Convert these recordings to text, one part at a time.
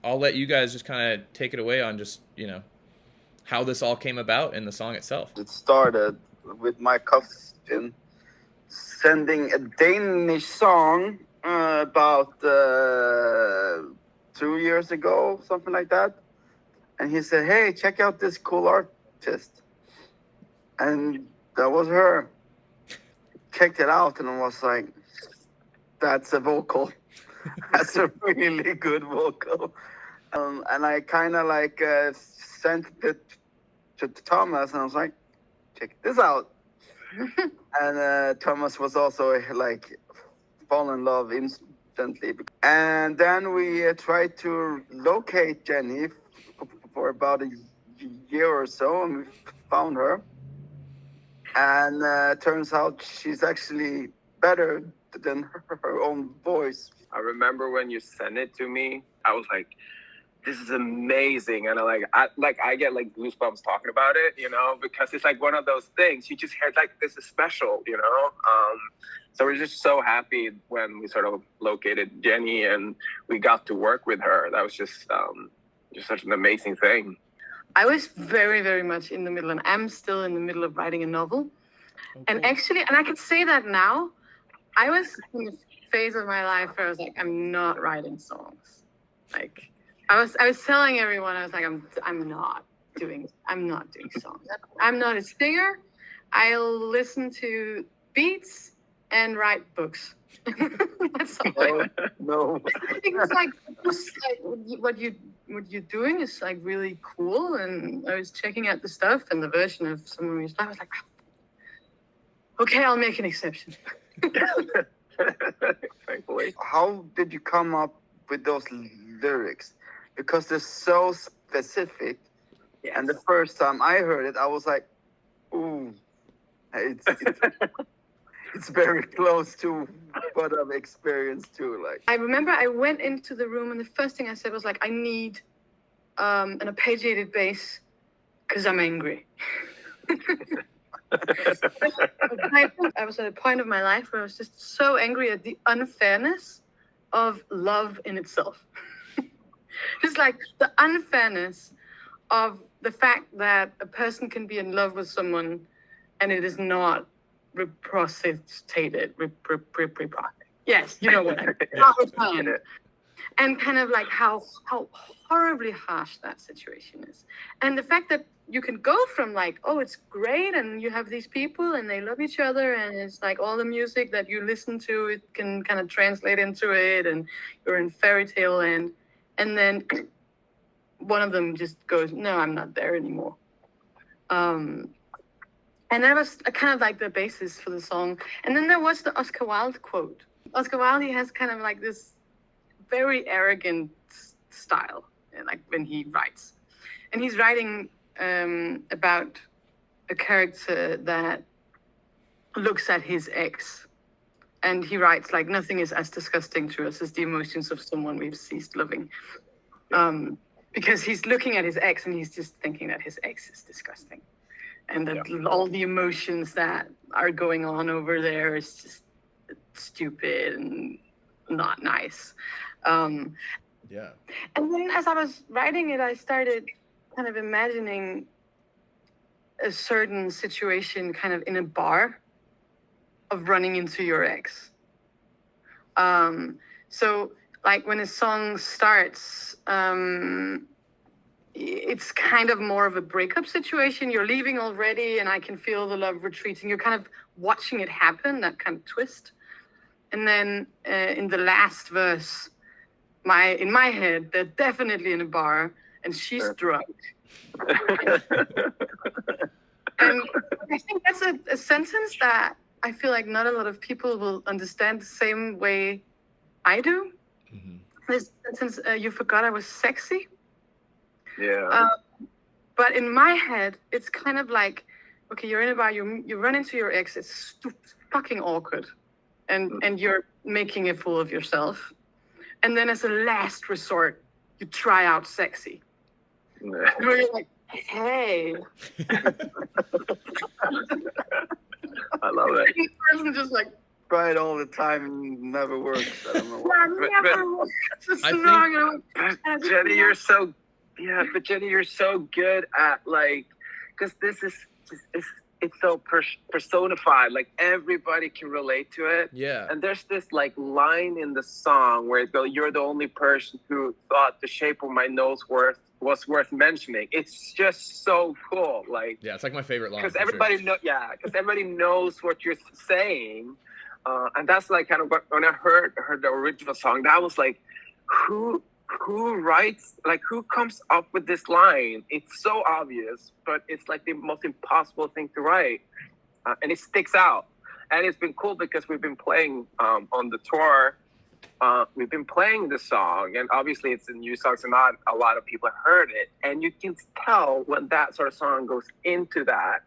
I'll let you guys just kind of take it away on just, you know, how this all came about in the song itself. It started with my cousin sending a Danish song about 2 years ago, something like that. And he said, hey, check out this cool artist. And that was her. Checked it out and I was like, that's a vocal. That's a really good vocal. And I kind of like sent it to Thomas and I was like, check this out. And Thomas was also like fall in love instantly. And then we tried to locate Jenny for about a year or so, and we found her. And turns out she's actually better than her own voice. I remember when you sent it to me, I was like, this is amazing. And I get like goosebumps talking about it, you know, because it's like one of those things you just hear like, this is special, you know? So we're just so happy when we sort of located Jenny and we got to work with her. That was just such an amazing thing. I was very, very much in the middle, and I'm still in the middle of writing a novel. Okay. And actually, and I can say that now, I was in a phase of my life where I was like, I'm not writing songs. Like, I was telling everyone, I was like, I'm not doing songs. I'm not a singer. I'll listen to beats and write books. That's all. No. I think it's like what you're doing is like really cool. And I was checking out the stuff and the version of Someone Who's Life. I was like, okay, I'll make an exception. Thankfully. How did you come up with those lyrics? Because they're so specific. Yes. And the first time I heard it, I was like, ooh, it's very close to what I've experienced too. Like, I remember I went into the room and the first thing I said was like, I need an arpeggiated bass because I'm angry. I was at a point of my life where I was just so angry at the unfairness of love in itself. Just like the unfairness of the fact that a person can be in love with someone and it is not reciprocated. Yes, you know what I mean. And kind of like how horribly harsh that situation is. And the fact that you can go from like, oh, it's great, and you have these people and they love each other, and it's like all the music that you listen to, it can kind of translate into it, and you're in fairy tale land. And then one of them just goes, no, I'm not there anymore. And that was kind of like the basis for the song. And then there was the Oscar Wilde quote. Oscar Wilde, he has kind of like this very arrogant style, like when he writes. And he's writing about a character that looks at his ex. And he writes like, nothing is as disgusting to us as the emotions of someone we've ceased loving. Because he's looking at his ex and he's just thinking that his ex is disgusting. And that all the emotions that are going on over there is just stupid and not nice. And then as I was writing it, I started kind of imagining a certain situation kind of in a bar of running into your ex. So like when a song starts, it's kind of more of a breakup situation. You're leaving already and I can feel the love retreating. You're kind of watching it happen, that kind of twist. And then in the last verse, in my head, they're definitely in a bar and she's drunk. And I think that's a sentence that I feel like not a lot of people will understand the same way I do. Mm-hmm. This sentence, you forgot I was sexy. Yeah. But in my head, it's kind of like, okay, you're in a bar, you run into your ex, it's fucking awkward. And you're making a fool of yourself. And then as a last resort, you try out sexy. Where you're like, hey. I love it. And the person just like try it all the time and it never works. I don't know why. It's I so think- wrong. But Jenny, you're so good at like, because this is it's so personified. Like everybody can relate to it. Yeah. And there's this like line in the song where it goes, "You're the only person who thought the shape of my nose was worth mentioning." It's just so cool. Like, Yeah, it's like my favorite line. because for everybody sure. because everybody knows what you're saying, and that's like kind of when I heard the original song, that was like, who writes, like, who comes up with this line? It's so obvious, but it's like the most impossible thing to write, and it sticks out. And it's been cool because we've been playing on the tour. We've been playing the song, and obviously it's a new song, so not a lot of people have heard it. And you can tell when that sort of song goes into that,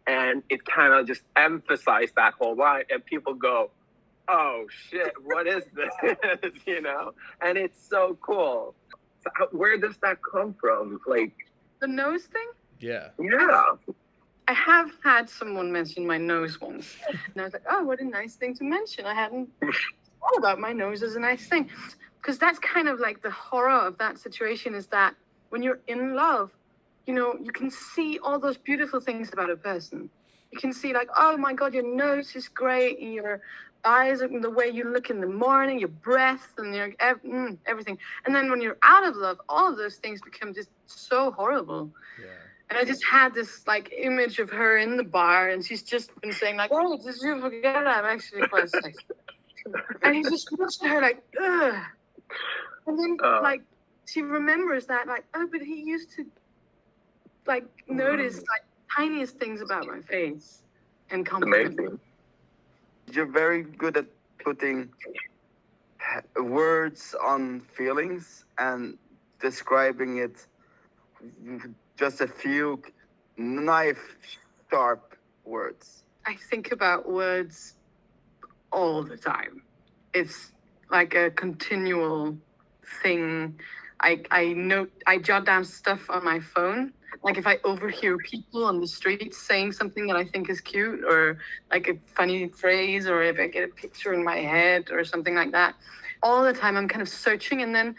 and it kind of just emphasizes that whole line, and people go, "Oh shit, what is this?" You know? And it's so cool. So where does that come from? Like, The nose thing? Yeah. yeah. I have had someone mention my nose once. And I was like, oh, what a nice thing to mention. I hadn't thought about my nose as a nice thing. Because that's kind of like the horror of that situation, is that when you're in love, you know, you can see all those beautiful things about a person. You can see like, oh my God, your nose is great, and your eyes, and the way you look in the morning, your breath, and your everything. And then when you're out of love, all of those things become just so horrible. Yeah. And I just had this like image of her in the bar, and she's just been saying like, "Oh, did you forget I'm actually quite sexy?" And he just looks at her like, "Ugh." And then like she remembers that like, "Oh, but he used to like notice like tiniest things about my face and compliment me." Amazing. You're very good at putting words on feelings and describing it with just a few knife sharp words. I think about words all the time. It's like a continual thing. I jot down stuff on my phone. Like if I overhear people on the street saying something that I think is cute, or like a funny phrase, or if I get a picture in my head or something like that, all the time I'm kind of searching, and then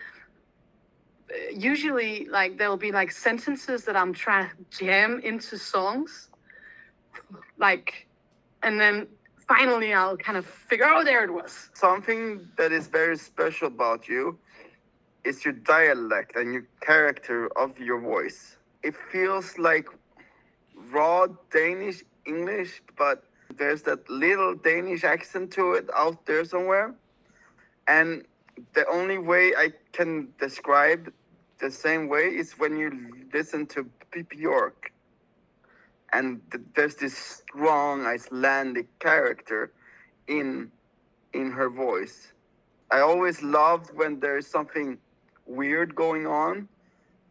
usually like there'll be like sentences that I'm trying to jam into songs, like, and then finally I'll kind of figure, oh, there it was. Something that is very special about you is your dialect and your character of your voice. It feels like raw Danish English, but there's that little Danish accent to it out there somewhere. And the only way I can describe the same way is when you listen to Björk. And there's this strong Icelandic character in her voice. I always loved when there's something weird going on,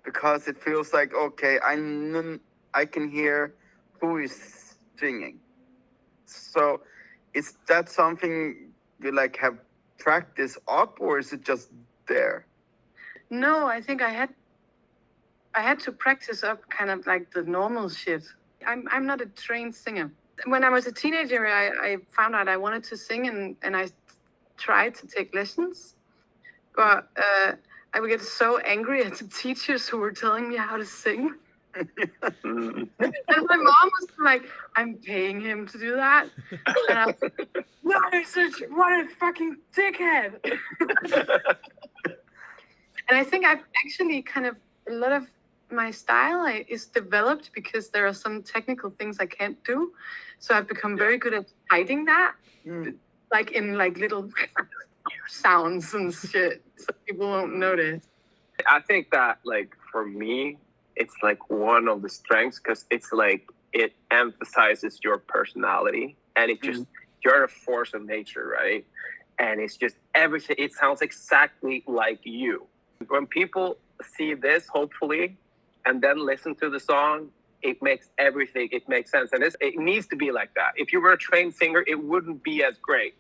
because it feels like, okay, I can hear who is singing. So is that something you like have practiced up, or is it just there? No, I think I had to practice up kind of like the normal shit. I'm not a trained singer. When I was a teenager, I found out I wanted to sing, and I tried to take lessons. But I would get so angry at the teachers who were telling me how to sing. And my mom was like, I'm paying him to do that. And I was like, no, what a fucking dickhead. And I think I've actually kind of, a lot of my style is developed because there are some technical things I can't do. So I've become very good at hiding that, like in like little sounds and shit, so people won't notice. I think that, like, for me, it's like one of the strengths, because it's like it emphasizes your personality, and it just you're a force of nature, right? And it's just everything. It sounds exactly like you. When people see this, hopefully, and then listen to the song, it makes everything. It makes sense, and it needs to be like that. If you were a trained singer, it wouldn't be as great.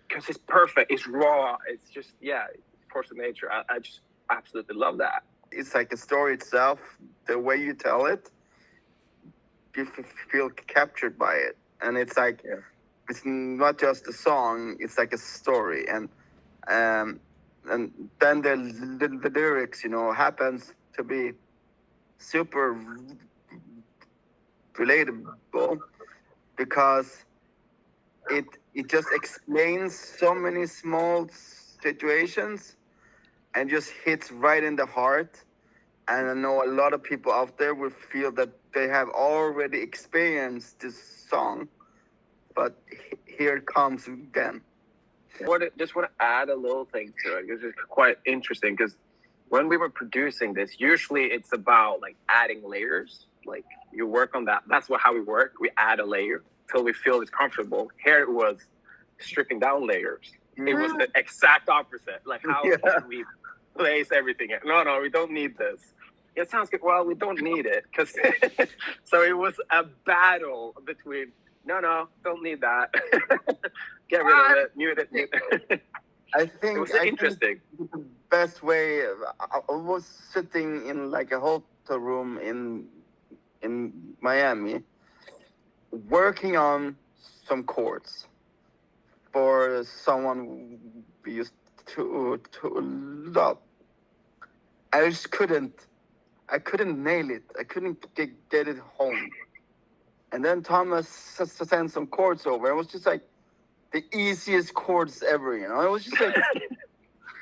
Because it's perfect, it's raw, it's just, it's force of nature. I just absolutely love that. It's like the story itself, the way you tell it, you feel captured by it. And it's like, it's not just a song, it's like a story. Um, and then the lyrics, you know, happens to be super relatable because it just explains so many small situations and just hits right in the heart. And I know a lot of people out there will feel that they have already experienced this song, but here it comes again. Just want to add a little thing to it because it's quite interesting. Because when we were producing this, usually it's about like adding layers. Like you work on that. That's how we work. We add a layer till we feel it's comfortable. Here it was stripping down layers. It was the exact opposite. Like how can we place everything in? No, we don't need this. It sounds good. Well, we don't need it because so it was a battle between. No, don't need that. Get rid of it. Mute it. I think it was interesting. Think the best way. I was sitting in like a hotel room in Miami, working on some chords for someone we used to love. I just couldn't. I couldn't nail it. I couldn't get it home. And then Thomas sent some chords over. It was just like the easiest chords ever, you know. It was just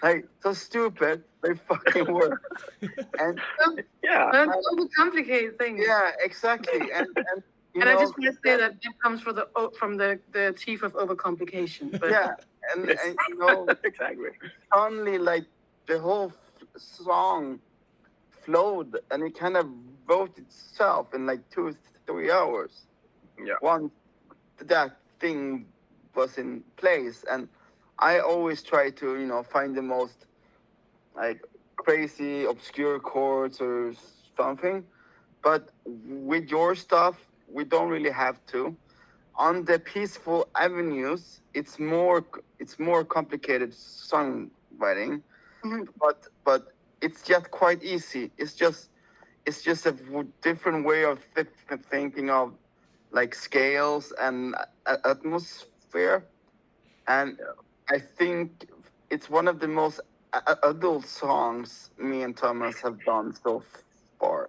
like so stupid. They fucking work. And don't overcomplicate things. Yeah, exactly. And and I just want to say that comes from the chief of overcomplication. But yeah, and you know exactly. Suddenly, like the whole song flowed, and it kind of wrote itself in like 2-3 hours. Yeah. Once that thing was in place, and I always try to, you know, find the most like crazy obscure chords or something, but with your stuff, we don't really have to. On the peaceful avenues, it's more complicated songwriting, but it's just quite easy. It's just a different way of thinking of like scales and atmosphere, and I think it's one of the most adult songs me and Thomas have done so far.